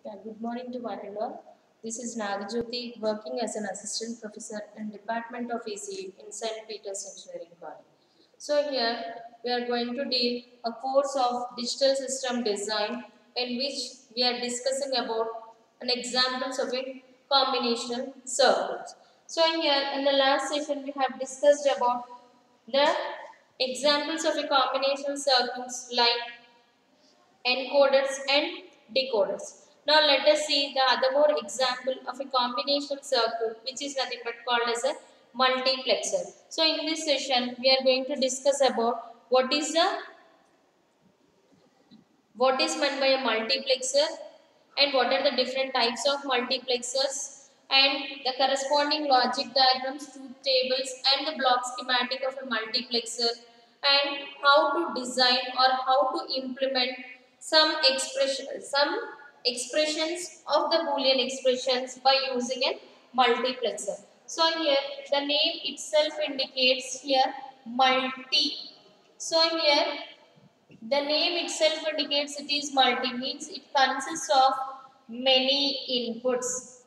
Yeah, good morning to one and all. This is Nagajyoti working as an assistant professor in Department of ECE in St. Peter's Engineering College. So here we are going to deal a course of digital system design in which we are discussing about an examples of a combinational circuits. So here in the last session we have discussed about the examples of a combinational circuits like encoders and decoders. Now let us see the other more example of a combination circuit which is nothing but called as a multiplexer. So in this session we are going to discuss about what is meant by a multiplexer and what are the different types of multiplexers and the corresponding logic diagrams, truth tables and the block schematic of a multiplexer and how to design or how to implement some expressions of the Boolean expressions by using a multiplexer. So here the name itself indicates here multi. So here the name itself indicates it is multi, means it consists of many inputs,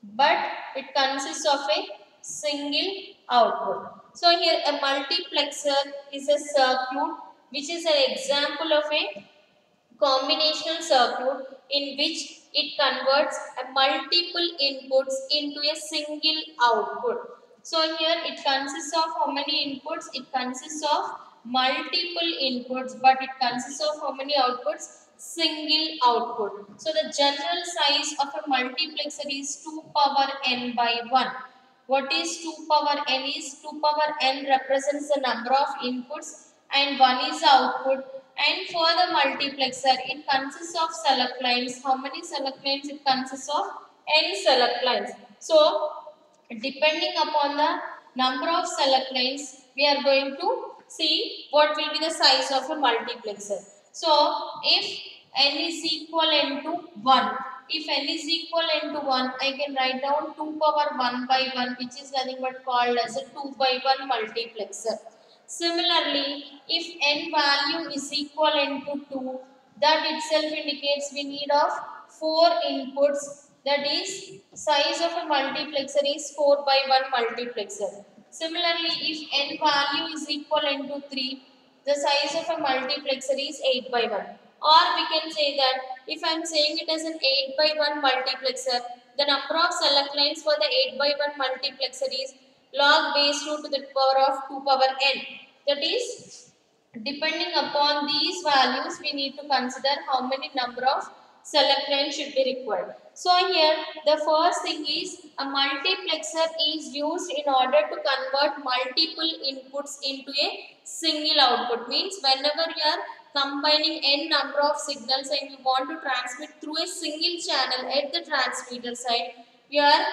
but it consists of a single output. So here a multiplexer is a circuit which is an example of a combinational circuit in which it converts a multiple inputs into a single output. So here it consists of how many inputs? It consists of multiple inputs, but it consists of how many outputs? Single output. So the general size of a multiplexer is 2 power n by 1. What is 2 power n is 2 power n represents the number of inputs and 1 is the output. And for the multiplexer, it consists of select lines. How many select lines? It consists of n select lines. So, depending upon the number of select lines, we are going to see what will be the size of a multiplexer. So, if n is equivalent to 1, if n is equivalent to 1, I can write down 2 power 1 by 1, which is nothing but called as a 2 by 1 multiplexer. Similarly, if n value is equivalent to 2, that itself indicates we need of 4 inputs, that is size of a multiplexer is 4 by 1 multiplexer. Similarly, if n value is equivalent to 3, the size of a multiplexer is 8 by 1. Or we can say that if I am saying it as an 8 by 1 multiplexer, the number of select lines for the 8 by 1 multiplexer is log base 2 to the power of 2 power n. That is, depending upon these values, we need to consider how many number of select lines should be required. So here, the first thing is a multiplexer is used in order to convert multiple inputs into a single output. Means whenever you are combining n number of signals and you want to transmit through a single channel at the transmitter side, you are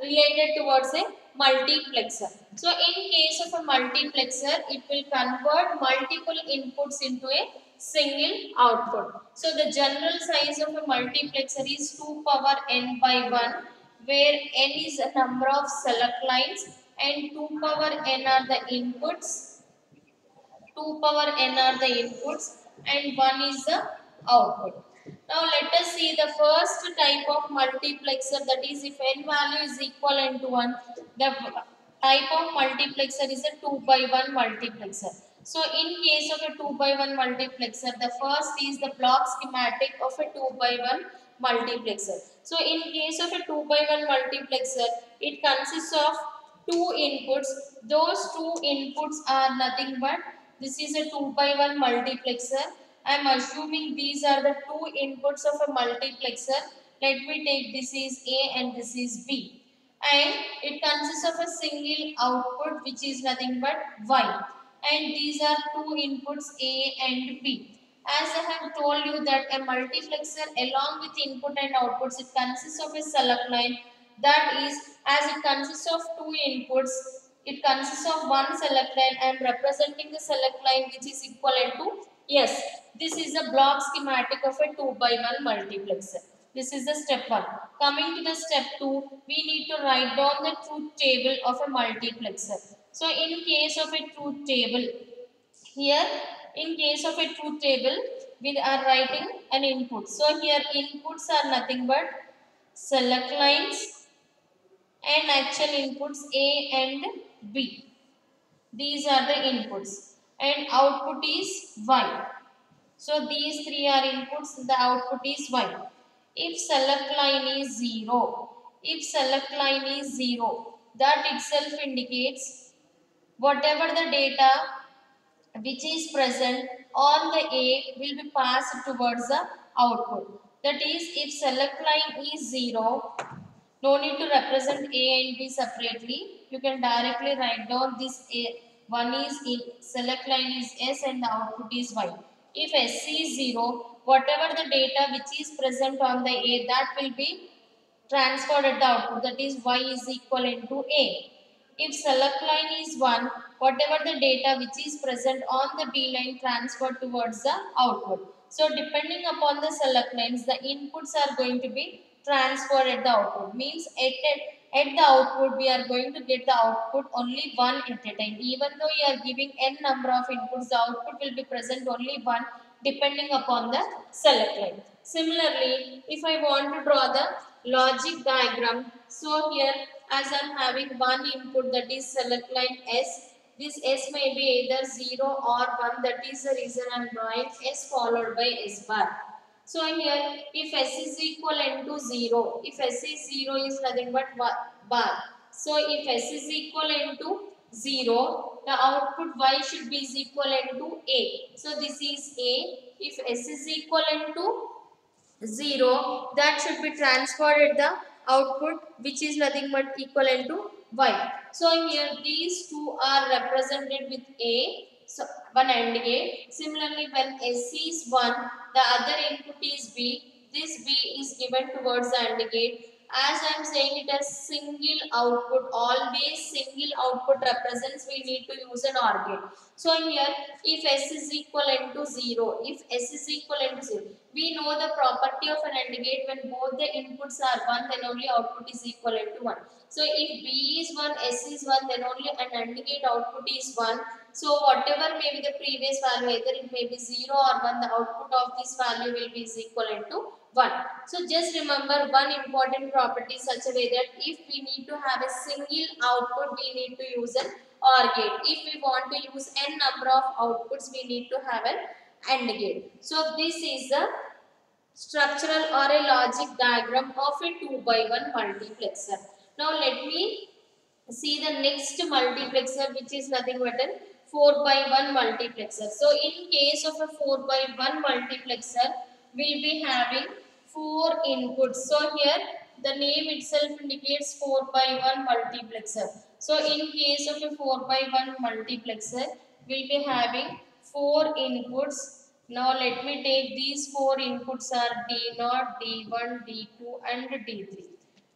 related towards a multiplexer. So in case of a multiplexer, it will convert multiple inputs into a single output. So the general size of a multiplexer is 2 power n by 1, where n is a number of select lines and 2 power n are the inputs, 2 power n are the inputs and 1 is the output. Now let us see the first type of multiplexer, that is if n value is equivalent to 1, the type of multiplexer is a 2 by 1 multiplexer. So in case of a 2 by 1 multiplexer, the first is the block schematic of a 2 by 1 multiplexer. So in case of a 2 by 1 multiplexer, it consists of two inputs. Those two inputs are nothing but, this is a 2 by 1 multiplexer. I am assuming these are the two inputs of a multiplexer. Let me take this is A and this is B. And it consists of a single output which is nothing but Y. And these are two inputs A and B. As I have told you that a multiplexer along with input and outputs, it consists of a select line. That is, as it consists of two inputs, it consists of one select line. I am representing the select line which is equivalent to yes. This is a block schematic of a 2 by 1 multiplexer. This is the step 1. Coming to the step 2, we need to write down the truth table of a multiplexer. So in case of a truth table, here in case of a truth table, we are writing an input. So here inputs are nothing but select lines and actual inputs A and B. These are the inputs and output is Y. So these three are inputs, the output is Y. If select line is 0, if select line is 0, that itself indicates whatever the data which is present on the A will be passed towards the output. That is, if select line is 0, no need to represent A and B separately. You can directly write down this A. One is in, select line is S and the output is Y. If S is 0, whatever the data which is present on the A, that will be transferred at the output, that is Y is equivalent to A. If select line is 1, whatever the data which is present on the B line transferred towards the output. So depending upon the select lines, the inputs are going to be transferred at the output. Means at the output we are going to get the output only one at a time. Even though you are giving n number of inputs, the output will be present only one depending upon the select line. Similarly, if I want to draw the logic diagram, so here as I am having one input, that is select line S, this S may be either 0 or 1, that is the reason I am drawing S followed by S bar. So here if S is equivalent to 0, if S is 0 is nothing but bar. So if S is equivalent to 0, the output Y should be equivalent to A. So this is A. If S is equivalent to 0, that should be transferred at the output, which is nothing but equivalent to Y. So here these two are represented with A, so one AND gate. Similarly, when S is 1, the other input is B. This B is given towards the AND gate. As I am saying it as single output, always single output represents, we need to use an OR gate. So here if S is equivalent to 0, if S is equivalent to 0, we know the property of an AND gate, when both the inputs are 1, then only output is equivalent to 1. So if B is 1, S is 1, then only an AND gate output is 1. So whatever may be the previous value, either it may be 0 or 1, the output of this value will be equivalent to 1. So just remember one important property such a way that if we need to have a single output, we need to use an OR gate. If we want to use n number of outputs, we need to have an AND gate. So this is the structural or a logic diagram of a 2 by 1 multiplexer. Now let me see the next multiplexer, which is nothing but a 4 by 1 multiplexer. So in case of a 4 by 1 multiplexer, we'll be having 4 inputs. So here the name itself indicates 4 by 1 multiplexer. So in case of a 4 by 1 multiplexer, we'll be having 4 inputs. Now let me take these 4 inputs are D0, D1, D2 and D3.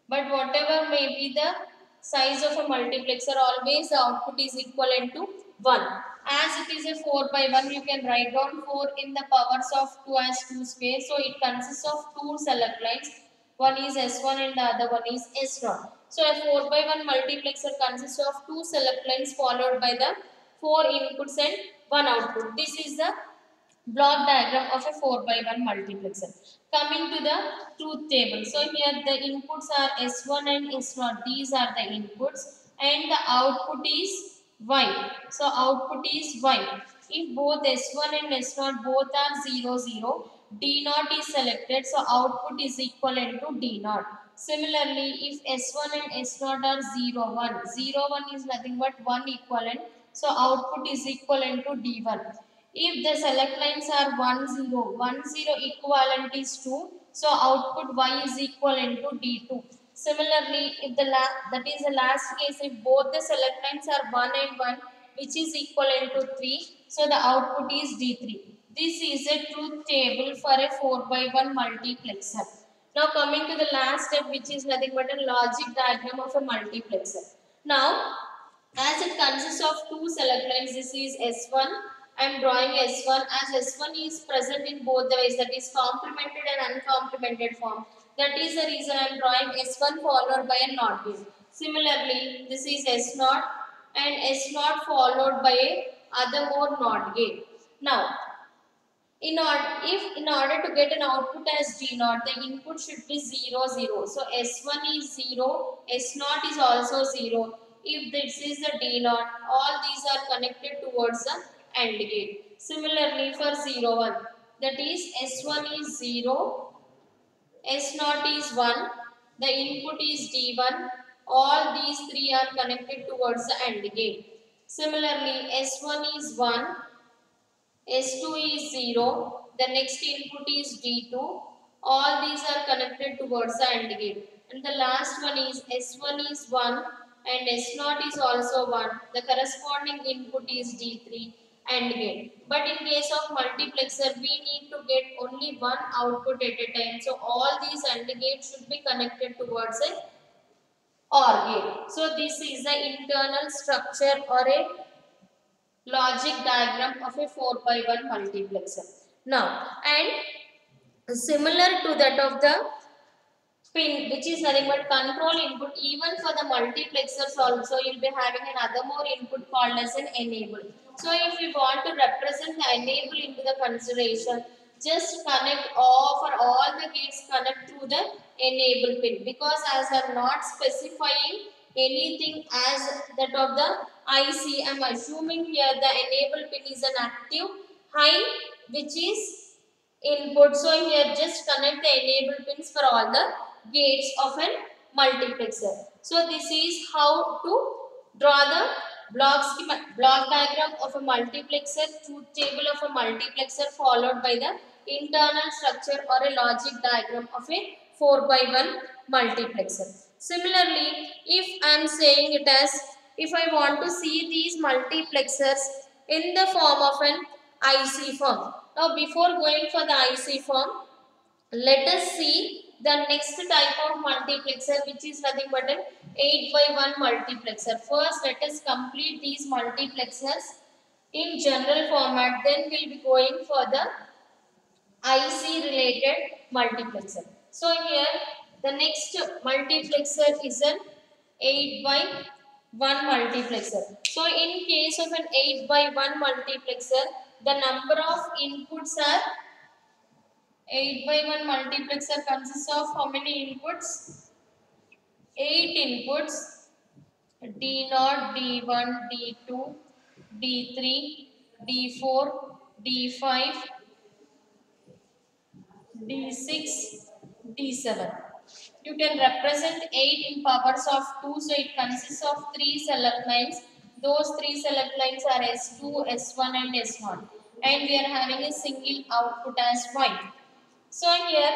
But whatever may be the size of a multiplexer, always the output is equivalent to 1. As it is a 4 by 1, you can write down 4 in the powers of 2 as 2 square. So it consists of 2 select lines. One is S1 and the other one is S0. So a 4 by 1 multiplexer consists of 2 select lines followed by the 4 inputs and 1 output. This is the block diagram of a 4 by 1 multiplexer. Coming to the truth table. So here the inputs are S1 and S0. These are the inputs and the output is Y. So output is Y. If both S1 and S0 both are 0, 0, D0 is selected. So output is equivalent to D0. Similarly, if S1 and S0 are 0, 1, 0, 1 is nothing but 1 equivalent. So output is equivalent to D1. If the select lines are 1, 0, 1, 0 equivalent is 2, so output Y is equivalent to D2. Similarly, if that is the last case, if both the select lines are 1 and 1, which is equivalent to 3, so the output is D3. This is a truth table for a 4 by 1 multiplexer. Now coming to the last step, which is nothing but a logic diagram of a multiplexer. Now, as it consists of 2 select lines, this is S1. I am drawing S1 as S1 is present in both the ways, that is complemented and uncomplemented form. That is the reason I am drawing S1 followed by a NOT gate. Similarly, this is S0 and S0 followed by a other more NOT gate. Now, In order to get an output as D naught, the input should be 0 0. So S1 is 0, S naught is also 0. If this is the D naught, all these are connected towards the AND gate. Similarly for 0 1, that is S1 is 0, S naught is 1, the input is D1, all these three are connected towards the AND gate. Similarly S1 is 1, S2 is 0, the next input is D2. All these are connected towards the AND gate. And the last one is S1 is 1 and S0 is also 1. The corresponding input is D3 AND gate. But in case of multiplexer, we need to get only one output at a time. So all these AND gates should be connected towards a OR gate. So this is the internal structure or a logic diagram of a 4 by 1 multiplexer. Now, and similar to that of the pin, which is nothing but control input, even for the multiplexers also you will be having another more input called as an enable. So if we want to represent the enable into the consideration, just connect all for all the gates, connect through the enable pin, because as I am not specifying anything as that of the IC, I am assuming here the enable pin is an active high which is input. So here just connect the enable pins for all the gates of an multiplexer. So this is how to draw the block diagram of a multiplexer, truth table of a multiplexer, followed by the internal structure or a logic diagram of a 4 by 1 multiplexer. Similarly, if I am saying it as, if I want to see these multiplexers in the form of an IC form. Now before going for the IC form, let us see the next type of multiplexer, which is nothing but an 8 by 1 multiplexer. First let us complete these multiplexers in general format, then we will be going for the IC related multiplexer. So here the next multiplexer is an 8 by 1 multiplexer. So in case of an 8 by 1 multiplexer, the number of inputs are 8 by 1 multiplexer consists of how many inputs? 8 inputs: D0, D1, D2, D3, D4, D5, D6, D7. You can represent 8 in powers of 2, so it consists of 3 select lines. Those 3 select lines are S2, S1 and S1. And we are having a single output as Y. So here,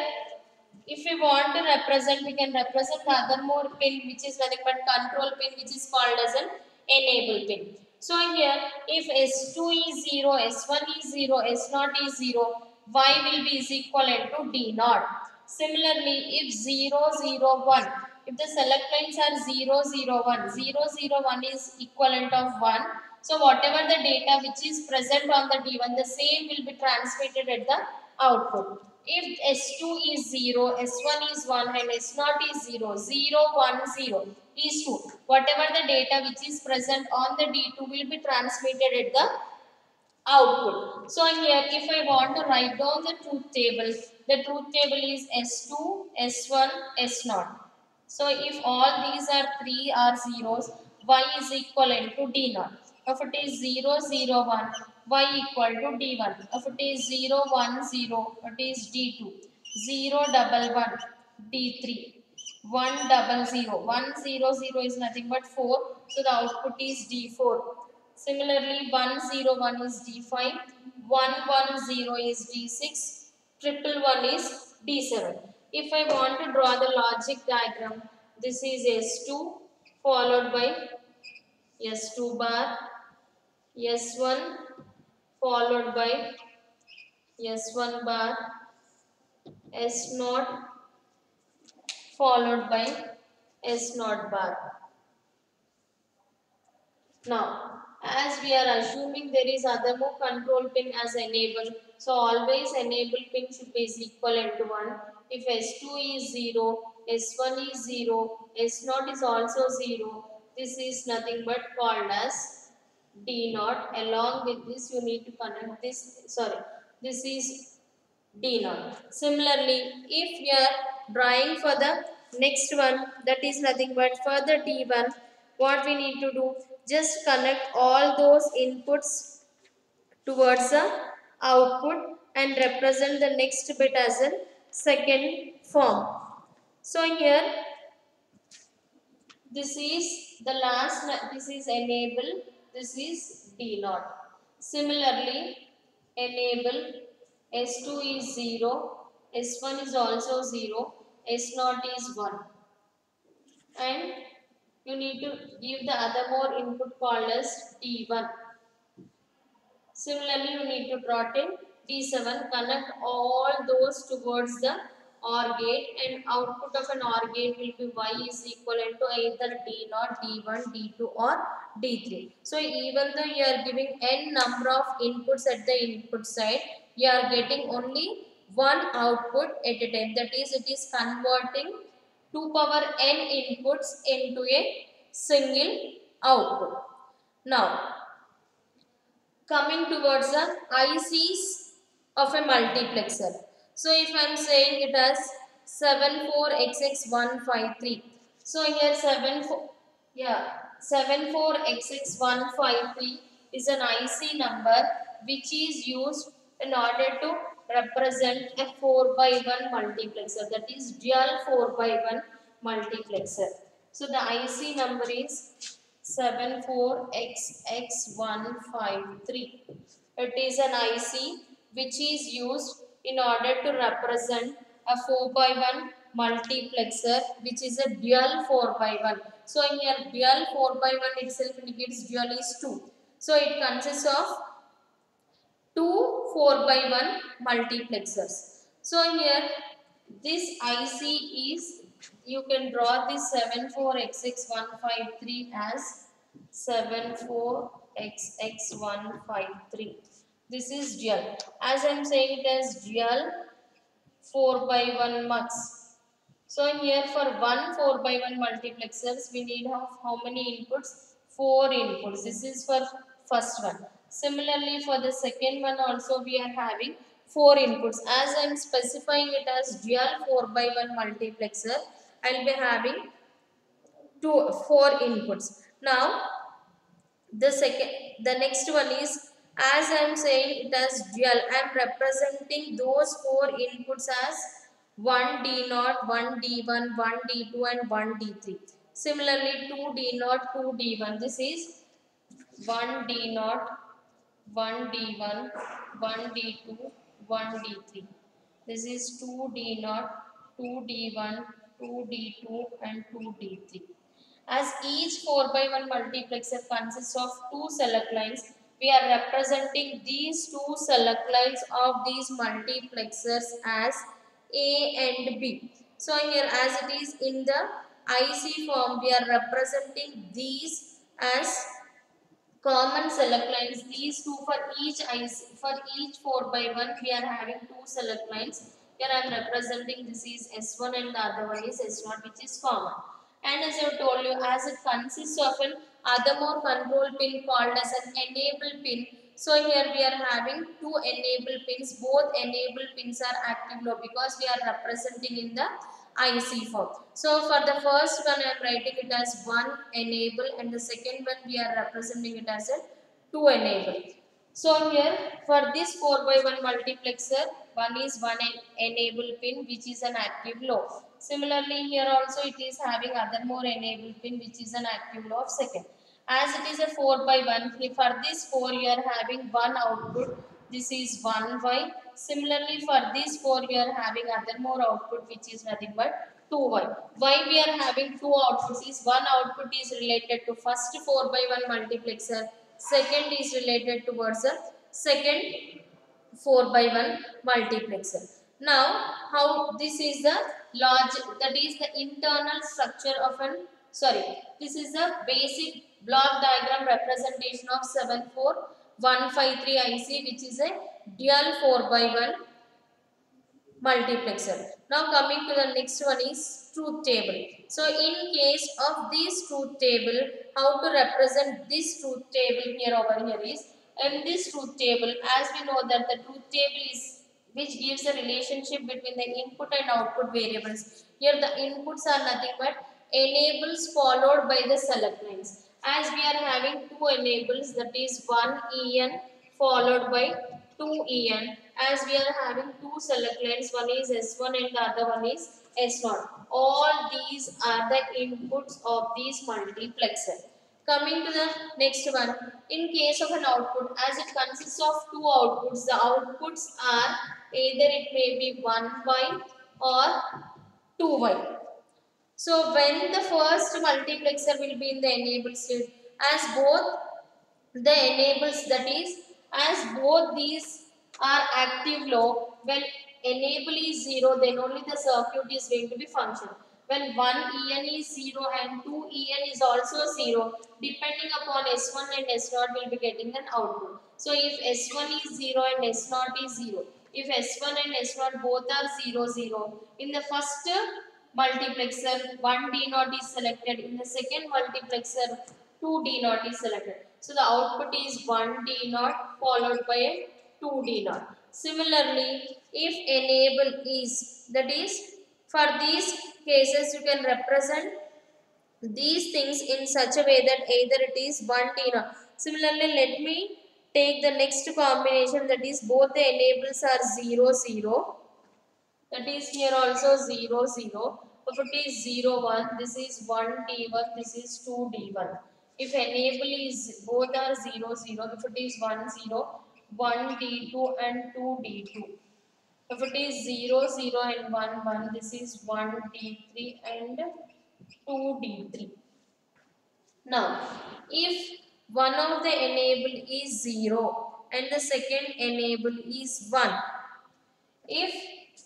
if we want to represent, we can represent the other more pin, which is nothing but control pin, which is called as an enable pin. So here, if S2 is 0, S1 is 0, S0 is 0, Y will be is equivalent to D0. Similarly, if 0, 0, 1, if the select lines are 0, 0, 1, 0, 0, 1 is equivalent of 1. So whatever the data which is present on the D1, the same will be transmitted at the output. If S2 is 0, S1 is 1 and S0 is 0, 0, 1, 0 is 2. Whatever the data which is present on the D2 will be transmitted at the output. So here if I want to write down the truth table is S2, S1, S0. So if all these are 3 are zeros, Y is equivalent to D0. If it is 0, 0, 1, Y equal to D1. If it is 0, 1, 0, it is D2. 0, 1, 1, D3. 1, 0, 1, 0, 0 is nothing but 4. So the output is D4. Similarly, 1, 0, 1 is D5. 1, 1, 0 is D6. 1, is D7. If I want to draw the logic diagram, this is S2 followed by S2 bar, S1 followed by S1 bar, S0 followed by S0 bar. Now, as we are assuming there is other more control pin as enable, so always enable pin should be equivalent to 1. If S2 is 0, S1 is 0, S0 is also 0, this is nothing but called as D0. Along with this, you need to connect this, This is D naught. Similarly, if we are drawing for the next one, that is nothing but for the D1, what we need to do, just connect all those inputs towards the output and represent the next bit as a second form. So here this is the last, this is enable, this is D naught. Similarly, enable S2 is 0, S1 is also 0, S0 is 1. And you need to give the other more input called as D1. Similarly, you need to draw in D7, connect all those towards the OR gate, and output of an OR gate will be Y is equivalent to either D0, D1, D2 or D3. So even though you are giving n number of inputs at the input side, you are getting only one output at a time. That is, it is converting 2 power n inputs into a single output. Now, coming towards the ICs of a multiplexer. So if I am saying it as 74XX153. So here 74XX153 is an IC number which is used in order to represent a 4 by 1 multiplexer, that is dual 4 by 1 multiplexer. So the IC number is 74XX153. It is an IC which is used in order to represent a 4 by 1 multiplexer which is a dual 4 by 1. So here dual 4 by 1 itself indicates dual is 2. So it consists of two 4 by 1 multiplexers. So here this IC is, you can draw this 74XX153 as 74XX153. This is dual. As I am saying it as dual 4 by 1 mux. So here for one 4 by 1 multiplexers, we need how many inputs? 4 inputs. This is for first one. Similarly, for the second one also we are having 4 inputs. As I am specifying it as dual 4 by 1 multiplexer, I will be having 4 inputs. Now, the next one is, as I am saying it as dual, I am representing those 4 inputs as 1 D0, 1 D1, 1 D2 and 1 D3. Similarly, 2 D0, 2 D1. This is 1 D0, 1 D1, 1 D2, 1 D3. This is 2 D0, 2 D1, 2 D2 and 2 D3. As each 4 by 1 multiplexer consists of 2 select lines, we are representing these 2 select lines of these multiplexers as A and B. So here, as it is in the IC form, we are representing these as common select lines. These 2 for each IC, for each 4 by 1 we are having 2 select lines. Here I am representing, this is S1 and the other one is S0, which is common. And as I told you, as it consists of an other more control pin called as an enable pin. So here we are having 2 enable pins. Both enable pins are active low because we are representing in the IC form. So for the first one I am writing it as 1 enable and the second one we are representing it as a 2 enable. So here for this 4 by 1 multiplexer, one is 1 enable pin which is an active low. Similarly here also it is having other more enable pin which is an active low of second. As it is a 4 by 1, for this 4 you are having one output, this is 1y. Similarly for this 4 you are having other more output which is nothing but 2y. Why we are having 2 outputs is, one output is related to first 4 by 1 multiplexer, second is related towards the second 4 by 1 multiplexer. Now, how this is the logic, that is the internal structure of an, this is the basic block diagram representation of 74153 IC which is a dual 4 by 1 multiplexer. Now coming to the next one is truth table. So in case of this truth table, how to represent this truth table here over here is, In this truth table, as we know that the truth table is which gives a relationship between the input and output variables. Here the inputs are nothing but enables followed by the select lines. As we are having two enables, that is one en followed by 2en. As we are having two select lines, one is S1 and the other one is S0. All these are the inputs of these multiplexer. Coming to the next one, in case of an output, as it consists of two outputs, the outputs are either it may be 1y or 2y. So when the first multiplexer will be in the enabled state, as both the enables, that is, as both these are active low, when enable is 0, then only the circuit is going to be function. When 1 en is 0 and 2 en is also 0, depending upon S1 and S0 will be getting an output. So if S1 is 0 and S0 is 0, if S1 and S0 both are 0 0, in the first multiplexer 1 D naught is selected, in the second multiplexer 2 D naught is selected. So the output is 1 D naught followed by a 2 D naught. Similarly, if enable is, that is, for these cases you can represent these things in such a way that either it is 1 D naught. Similarly, let me take the next combination, that is both the enables are 0 0. That is here also 0 0. If it is 0 1, this is 1 D1, this is 2 D1. If enable is both are 0 0, if it is 1 0, 1 D2 and 2 D2. If it is 0 0 and 1 1, this is 1 D3 and 2 D3. Now, if one of the enable is 0 and the second enable is 1, if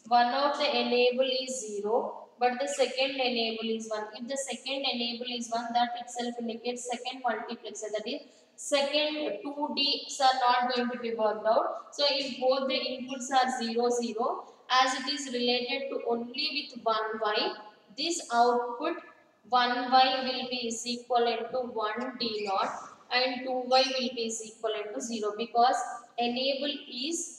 one of the enable is 0, but the second enable is 1. If the second enable is 1, that itself indicates second multiplexer. That is, second 2Ds are not going to be worked out. So, if both the inputs are 0, 0, as it is related to only with 1y, this output 1y will be is equivalent to 1 D naught and 2y will be is equivalent to 0, because enable is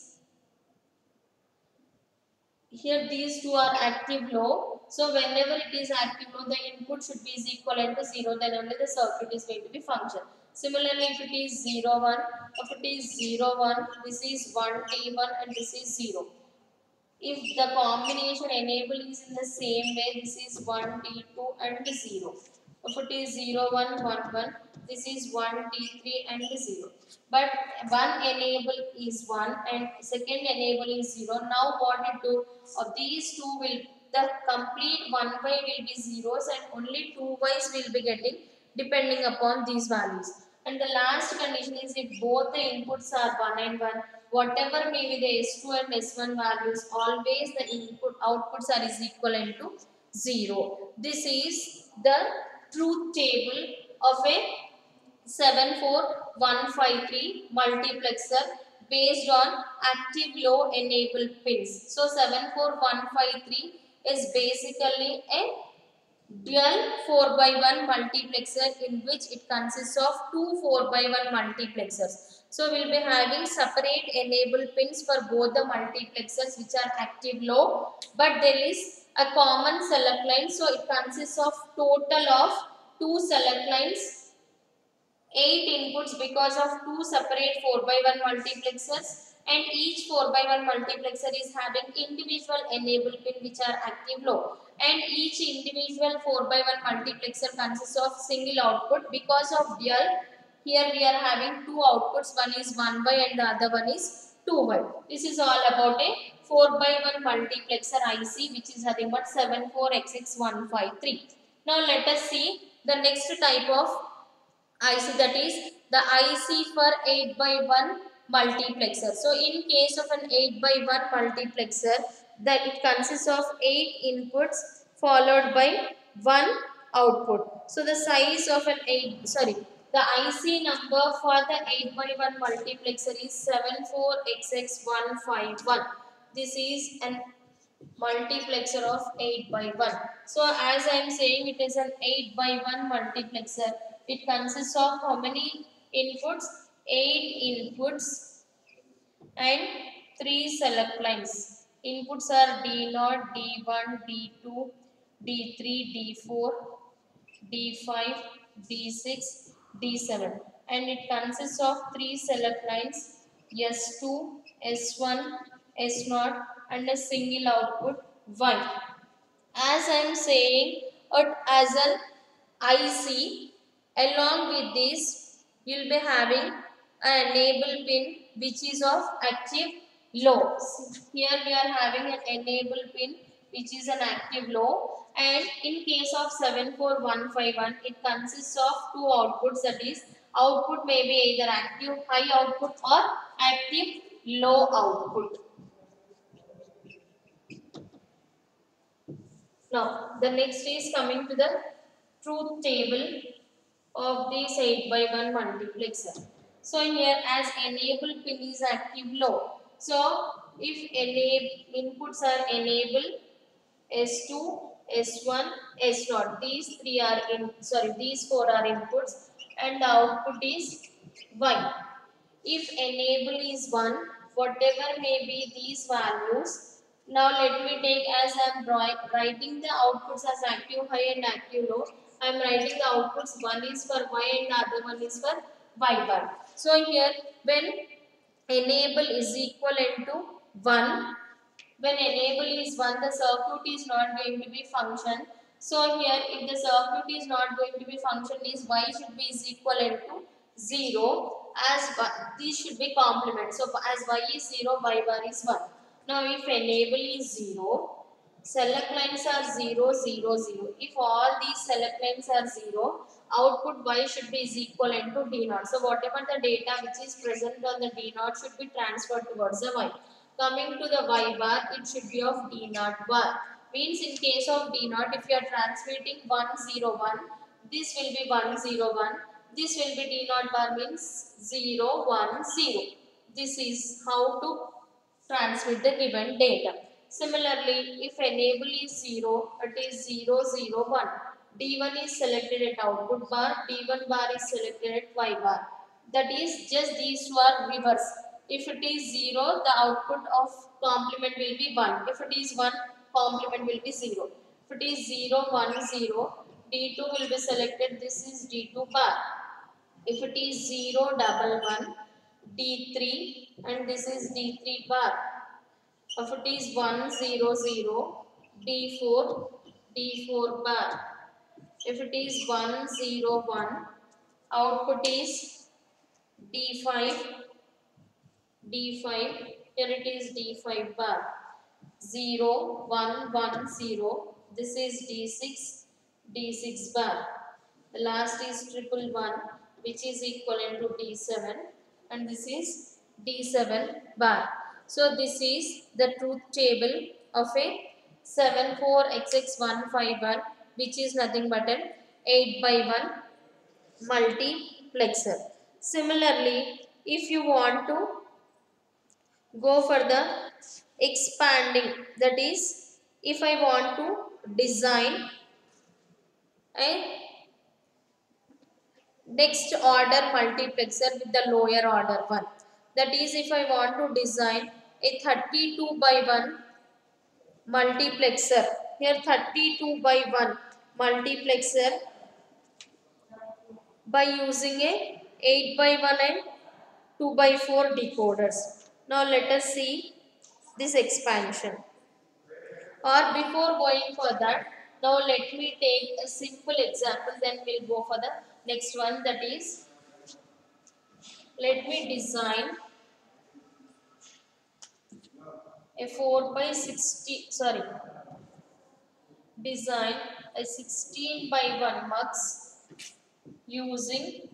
here these two are active low. So whenever it is active low, the input should be is equivalent to 0, then only the circuit is going to be function. Similarly, if it is 0 1, if it is 0 1, this is 1 T1 and this is 0. If the combination enable is in the same way, this is 1 T2 and 0. If it is 0 1 1 1, this is 1 T3 and 0. But one enable is 1 and second enable is 0. Now what it do? Of these two will, the complete 1y will be zeros and only 2y's will be getting depending upon these values. And the last condition is if both the inputs are 1 and 1, whatever may be the S2 and S1 values, always the input outputs are is equivalent to 0. This is the truth table of a 74153 multiplexer based on active low enable pins. So 74153 is basically a dual 4 by 1 multiplexer in which it consists of two 4 by 1 multiplexers. So we will be having separate enable pins for both the multiplexers which are active low, but there is a common select line. So it consists of total of two select lines, 8 inputs because of two separate 4 by 1 multiplexers, and each 4 by 1 multiplexer is having individual enable pin which are active low, and each individual 4 by 1 multiplexer consists of single output. Because of dual, here we are having two outputs, one is 1y and the other one is 2y. This is all about a 4 by 1 multiplexer IC which is having what 74XX153. Now let us see the next type of IC, that is the IC for 8 by 1 multiplexer. So in case of an 8 by 1 multiplexer, that it consists of 8 inputs followed by 1 output. So the size of an 8, sorry, the IC number for the 8 by 1 multiplexer is 74XX151. This is an multiplexer of 8 by 1. So as I am saying, it is an 8 by 1 multiplexer. It consists of how many inputs? 8 inputs and 3 select lines. Inputs are D0, D1, D2, D3, D4, D5, D6, D7, and it consists of 3 select lines S2, S1, S0 and a single output Y. As I am saying, as an IC, along with this, you will be having an enable pin which is of active low. Here we are having an enable pin which is an active low, and in case of 74151, it consists of two outputs, that is output may be either active high output or active low output. Now, the next is coming to the truth table of this 8 by 1 multiplexer. So, here as enable pin is active low. So, if inputs are enable S2, S1, S0, these four are inputs and the output is Y. If enable is 1, whatever may be these values, now let me take as I am writing the outputs as active high and active low. I am writing the outputs, one is for Y and the other one is for Y bar. So here when enable is equivalent to 1, when enable is 1, the circuit is not going to be function. So here if the circuit is not going to be function, is y should be is equivalent to 0, as this should be complement. So as y is 0, y bar is 1. Now if enable is 0, select lines are 0, 0, 0. If all these select lines are 0, output y should be is equivalent to D 0. So whatever the data which is present on the D 0 should be transferred towards the y. Coming to the y bar, it should be of D0 bar. Means in case of D0, if you are transmitting 1, 0, 1, this will be 1, 0, 1. This will be D0 bar means 0, 1, 0. This is how to transmit the given data. Similarly, if enable is 0, it is 0, 0, 1. D1 is selected at output bar, D1 bar is selected at Y bar. That is just these two are reverse. If it is 0, the output of complement will be 1. If it is 1, complement will be 0. If it is 0, 1, 0, D2 will be selected. This is D2 bar. If it is 0, double 1, D3 and this is D3 bar. If it is 1, 0, 0, D4, D4 bar. If it is 1, 0, 1, output is D5, D5, here it is D5 bar. 0, 1, 1, 0, this is D6, D6 bar. The last is triple 1, which is equivalent to D7, and this is D7 bar. So this is the truth table of a 74XX151, which is nothing but an 8 by 1 multiplexer. Similarly, if you want to go for the expanding, that is if I want to design a next order multiplexer with the lower order one, that is if I want to design a 32 by 1 multiplexer, here 32 by 1 multiplexer by using a 8 by 1 and 2 by 4 decoders. Now let us see this expansion. Or before going for that, now let me take a simple example, then we'll go for the next one, that is let me design a 4 by 60, sorry, design a 16 by 1 mux using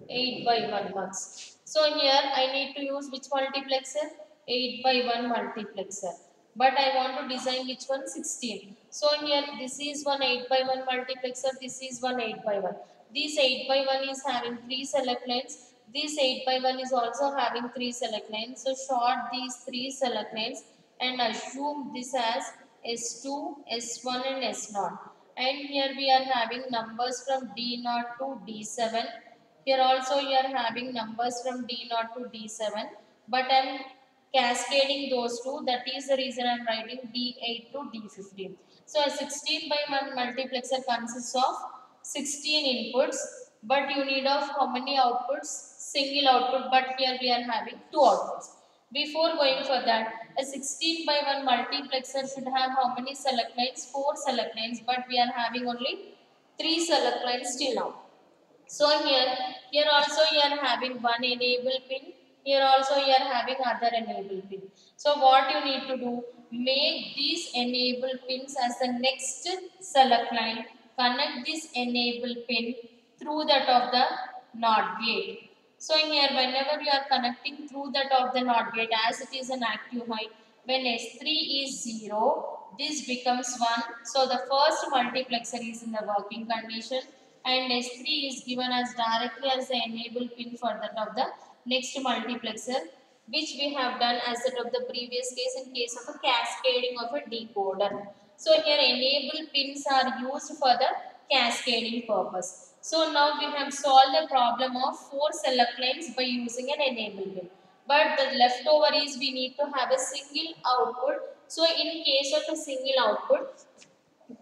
8 by 1 mux. So here I need to use which multiplexer? 8 by 1 multiplexer. But I want to design which one? 16. So here this is one 8 by 1 multiplexer, this is one 8 by 1. This 8 by 1 is having 3 select lines. This 8 by 1 is also having 3 select lines. So short these 3 select lines and assume this as S2, S1 and S0. And here we are having numbers from D0 to D7 Here also you are having numbers from D0 to D7, but I am cascading those two. That is the reason I am writing D8 to D15. So a 16 by 1 multiplexer consists of 16 inputs, but you need of how many outputs? Single output, but here we are having two outputs. Before going for that, a 16 by 1 multiplexer should have how many select lines? 4 select lines, but we are having only 3 select lines till now. So here also you are having one enable pin. Here also you are having other enable pin. So what you need to do, make these enable pins as the next select line. Connect this enable pin through that of the NOT gate. So here whenever you are connecting through that of the NOT gate, as it is an active high, when S3 is 0, this becomes 1. So the first multiplexer is in the working condition, and S3 is given as directly as the enable pin for that of the next multiplexer, which we have done as that of the previous case in case of a cascading of a decoder. So here enable pins are used for the cascading purpose. So now we have solved the problem of 4 select lines by using an enable pin. But the leftover is we need to have a single output. So in case of a single output,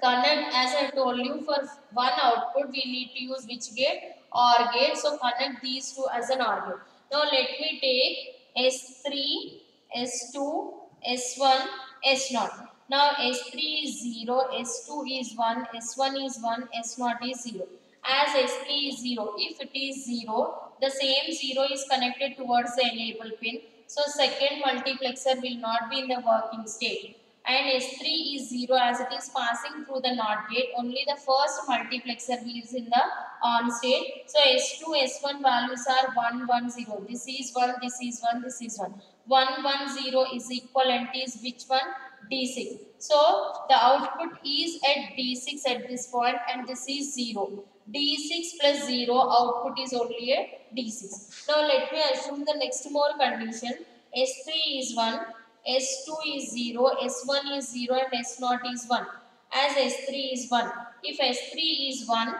connect, as I told you, for one output we need to use which gate? OR gate. So connect these two as an OR gate. Now let me take S3, S2, S1, S0. Now S3 is 0, S2 is 1, S1 is 1, S0 is 0. As S3 is 0, if it is 0, the same 0 is connected towards the enable pin. So second multiplexer will not be in the working state, and S3 is 0 as it is passing through the NOT gate. Only the first multiplexer is in the on state. So S2, S1 values are 1, 1, 0. This is 1, this is 1, this is 1. 1, 1, 0 is equivalent is which one? D6. So the output is at D6 at this point, and this is 0. D6 plus 0 output is only at D6. Now let me assume the next more condition. S3 is 1. S2 is 0, S1 is 0 and S0 is 1. As S3 is 1. If S3 is 1,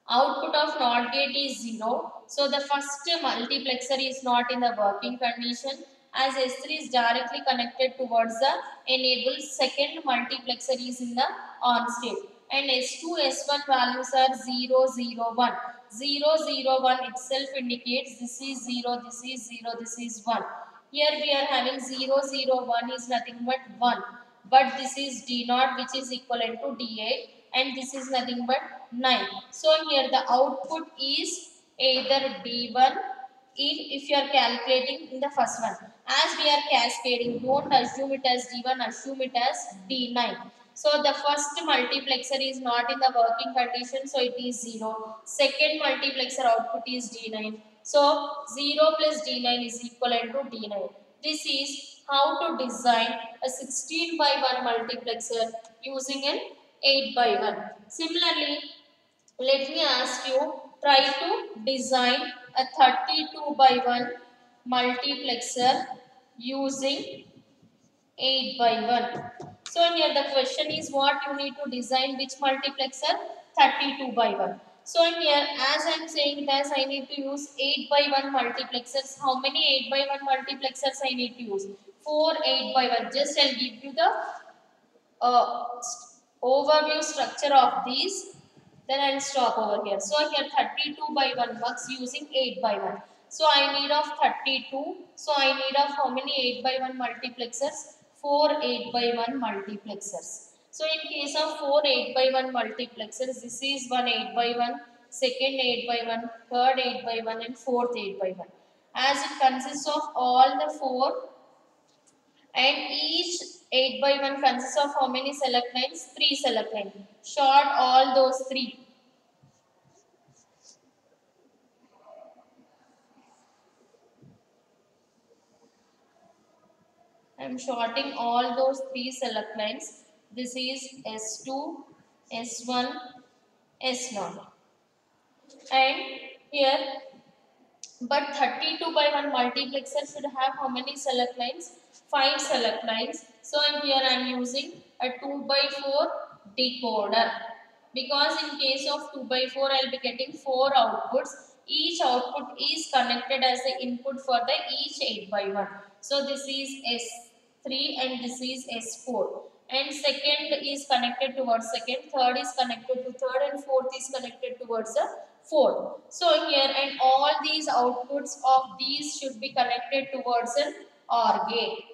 output of NOT gate is 0. So the first multiplexer is not in the working condition, as S3 is directly connected towards the enable. Second multiplexer is in the on state. And S2, S1 values are 0, 0, 1. 0, 0, 1 itself indicates this is 0, this is 0, this is 1. Here we are having 0, 0, 1 is nothing but 1. But this is D0 which is equivalent to D8, and this is nothing but 9. So here the output is either D1 if you are calculating in the first one. As we are cascading, don't assume it as D1, assume it as D9. So the first multiplexer is not in the working condition, so it is 0. Second multiplexer output is D9. So 0 plus D9 is equivalent to D9. This is how to design a 16 by 1 multiplexer using an 8 by 1. Similarly, let me ask you, try to design a 32 by 1 multiplexer using 8 by 1. So here the question is what you need to design which multiplexer? 32 by 1. So here as I am saying that I need to use 8 by 1 multiplexers. How many 8 by 1 multiplexers I need to use? 4 8 by 1. Just I will give you the uh, overview structure of these. Then I will stop over here. So here 32 by 1 works using 8 by 1. So I need of 32. So I need of how many 8 by 1 multiplexers? 4 8 by 1 multiplexers. So in case of 4 8 by 1 multiplexers, this is one 8 by 1, second 8 by 1, third 8 by 1 and fourth 8 by 1. As it consists of all the 4, and each 8 by 1 consists of how many select lines? 3 select lines. Short all those 3. I am shorting all those 3 select lines. This is S2, S1, S0. And here, but 32 by 1 multiplexer should have how many select lines? 5 select lines. So here I am using a 2 by 4 decoder. Because in case of 2 by 4 I will be getting 4 outputs. Each output is connected as the input for the each 8 by 1. So this is S3 and this is S4. And second is connected towards second, third is connected to third, and fourth is connected towards the fourth. So here, and all these outputs of these should be connected towards an OR gate.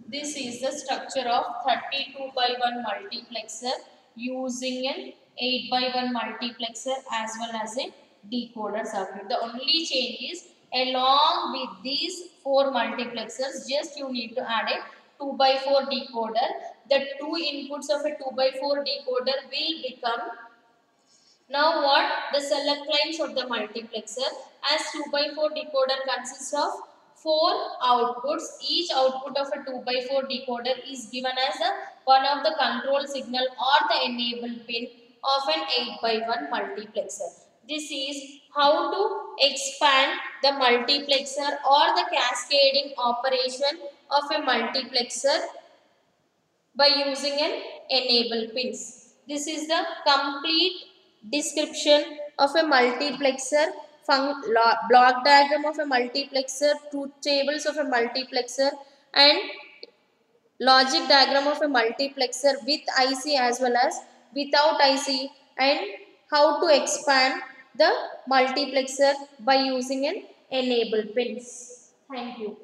This is the structure of 32 by 1 multiplexer using an 8 by 1 multiplexer as well as a decoder circuit. The only change is, along with these 4 multiplexers, just you need to add a 2 by 4 decoder. The two inputs of a 2 by 4 decoder will become, now what? The select lines of the multiplexer, as 2 by 4 decoder consists of 4 outputs. Each output of a 2 by 4 decoder is given as a one of the control signal or the enable pin of an 8 by 1 multiplexer. This is how to expand the multiplexer or the cascading operation of a multiplexer by using an enable pins. This is the complete description of a multiplexer, block diagram of a multiplexer, truth tables of a multiplexer, and logic diagram of a multiplexer with IC as well as without IC, and how to expand the multiplexer by using an enable pins. Thank you.